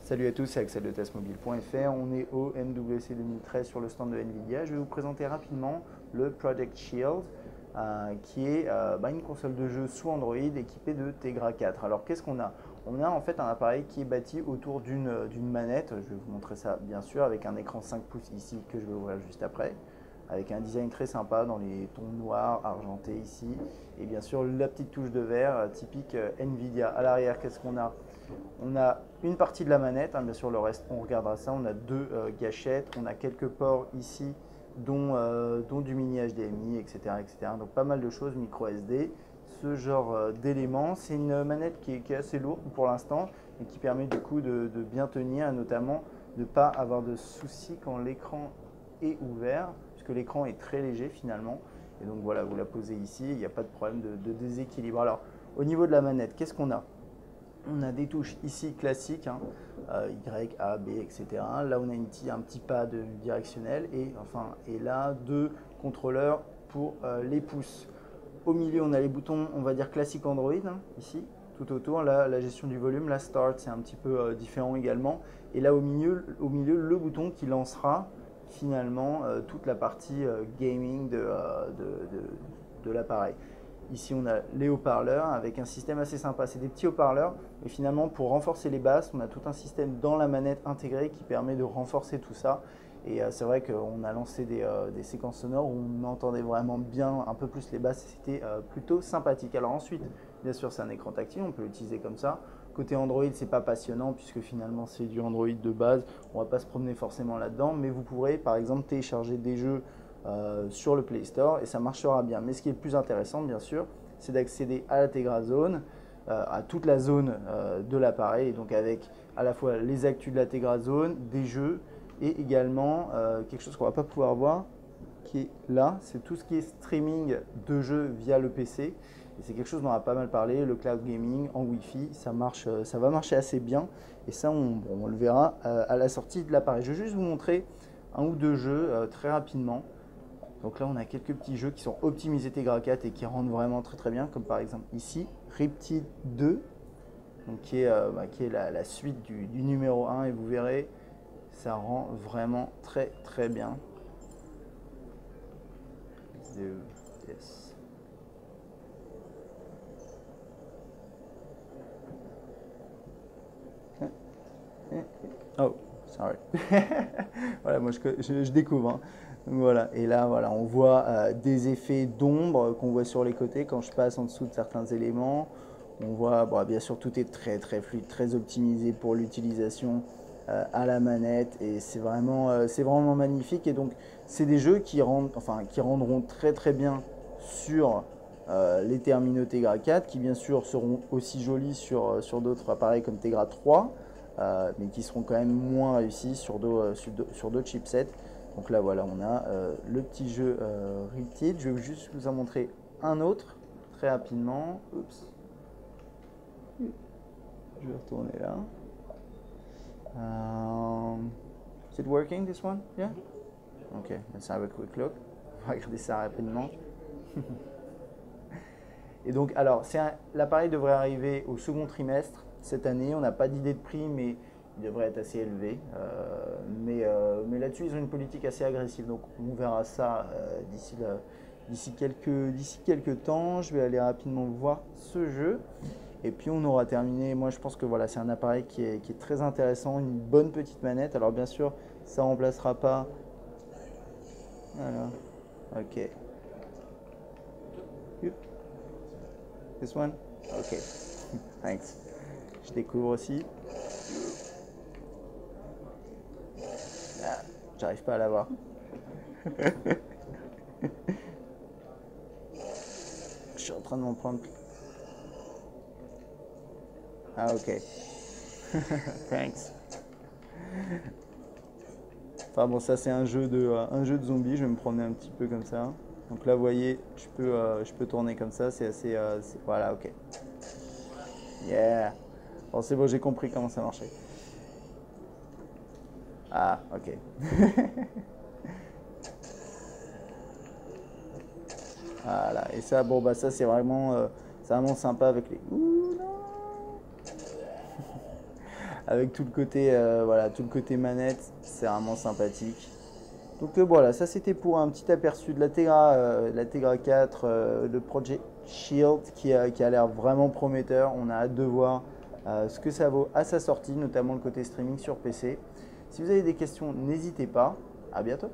Salut à tous, c'est Axel de testmobile.fr. On est au MWC 2013 sur le stand de Nvidia. Je vais vous présenter rapidement le Project Shield, qui est une console de jeu sous Android équipée de Tegra 4. Alors qu'est-ce qu'on a? On a en fait un appareil qui est bâti autour d'une manette. Je vais vous montrer ça bien sûr avec un écran 5 pouces ici que je vais ouvrir juste après, avec un design très sympa dans les tons noirs, argentés ici, et bien sûr la petite touche de verre typique Nvidia. À l'arrière, qu'est-ce qu'on a? On a une partie de la manette, bien sûr le reste on regardera ça, on a deux gâchettes, on a quelques ports ici dont du mini HDMI, etc., etc. Donc pas mal de choses, micro SD, ce genre d'éléments. C'est une manette qui est assez lourde pour l'instant et qui permet du coup de bien tenir, notamment de ne pas avoir de soucis quand l'écran est ouvert, puisque l'écran est très léger finalement. Et donc voilà, vous la posez ici, il n'y a pas de problème de déséquilibre. Alors au niveau de la manette, qu'est-ce qu'on a? On a des touches ici classiques, Y, A, B, etc. Là, on a un petit pad directionnel et là, deux contrôleurs pour les pouces. Au milieu, on a les boutons, on va dire classique Android, ici, tout autour. Là, la gestion du volume, la Start, c'est un petit peu différent également. Et là, au milieu, le bouton qui lancera finalement toute la partie gaming de l'appareil. Ici, on a les haut-parleurs avec un système assez sympa. C'est des petits haut-parleurs, mais finalement, pour renforcer les basses, on a tout un système dans la manette intégré qui permet de renforcer tout ça. Et c'est vrai qu'on a lancé des séquences sonores où on entendait vraiment bien un peu plus les basses et c'était plutôt sympathique. Alors ensuite, bien sûr, c'est un écran tactile, on peut l'utiliser comme ça. Côté Android, c'est pas passionnant puisque finalement, c'est du Android de base. On va pas se promener forcément là-dedans, mais vous pourrez par exemple télécharger des jeux sur le Play Store et ça marchera bien. Mais ce qui est le plus intéressant, bien sûr, c'est d'accéder à la Tegra Zone, à toute la zone de l'appareil, et donc avec à la fois les actus de la Tegra Zone, des jeux, et également quelque chose qu'on ne va pas pouvoir voir, qui est là, c'est tout ce qui est streaming de jeux via le PC. Et c'est quelque chose dont on a pas mal parlé, le cloud gaming en Wi-Fi, ça marche, ça va marcher assez bien. Et ça, on le verra à la sortie de l'appareil. Je vais juste vous montrer un ou deux jeux très rapidement. Donc là, on a quelques petits jeux qui sont optimisés Tegra 4 et qui rendent vraiment très très bien, comme par exemple ici, Riptide 2, donc qui est la suite du numéro 1, et vous verrez, ça rend vraiment très très bien. Yes. Oh, sorry. Voilà, moi je découvre. Donc voilà, et là voilà, on voit des effets d'ombre qu'on voit sur les côtés quand je passe en dessous de certains éléments. On voit, bien sûr, tout est très très fluide, très optimisé pour l'utilisation à la manette et c'est vraiment magnifique. Et donc c'est des jeux qui rendront très très bien sur les terminaux Tegra 4, qui bien sûr seront aussi jolis sur d'autres appareils comme Tegra 3, mais qui seront quand même moins réussis sur d'autres chipsets. Donc là voilà, on a le petit jeu Riptide. Je vais juste vous en montrer un autre très rapidement. Oups. Je vais retourner là. Is it working this one? Yeah? Ok, let's have a quick look. On va regarder ça rapidement. Et donc, alors, l'appareil devrait arriver au second trimestre cette année. On n'a pas d'idée de prix, mais il devrait être assez élevé. Mais là-dessus, ils ont une politique assez agressive. Donc, on verra ça d'ici quelques temps. Je vais aller rapidement voir ce jeu. Et puis, on aura terminé. Moi, je pense que voilà, c'est un appareil qui est très intéressant. Une bonne petite manette. Alors, bien sûr, ça ne remplacera pas. Voilà. Ok. This one? Ok. Thanks. Je découvre aussi. Ah, j'arrive pas à l'avoir. Je suis en train de m'en prendre. Ah, ok. Thanks. Enfin bon, ça c'est un jeu de zombies. Je vais me promener un petit peu comme ça. Donc là, vous voyez, je peux tourner comme ça. C'est assez. Voilà, ok. Yeah. Bon, c'est bon, j'ai compris comment ça marchait. Ah, ok. Voilà. Et ça, bon, ça c'est vraiment sympa avec les. Ouh, non. avec tout le côté, voilà, tout le côté manette, c'est vraiment sympathique. Donc voilà, ça c'était pour un petit aperçu de la Tegra 4, le Project Shield qui a l'air vraiment prometteur. On a hâte de voir ce que ça vaut à sa sortie, notamment le côté streaming sur PC. Si vous avez des questions, n'hésitez pas. À bientôt.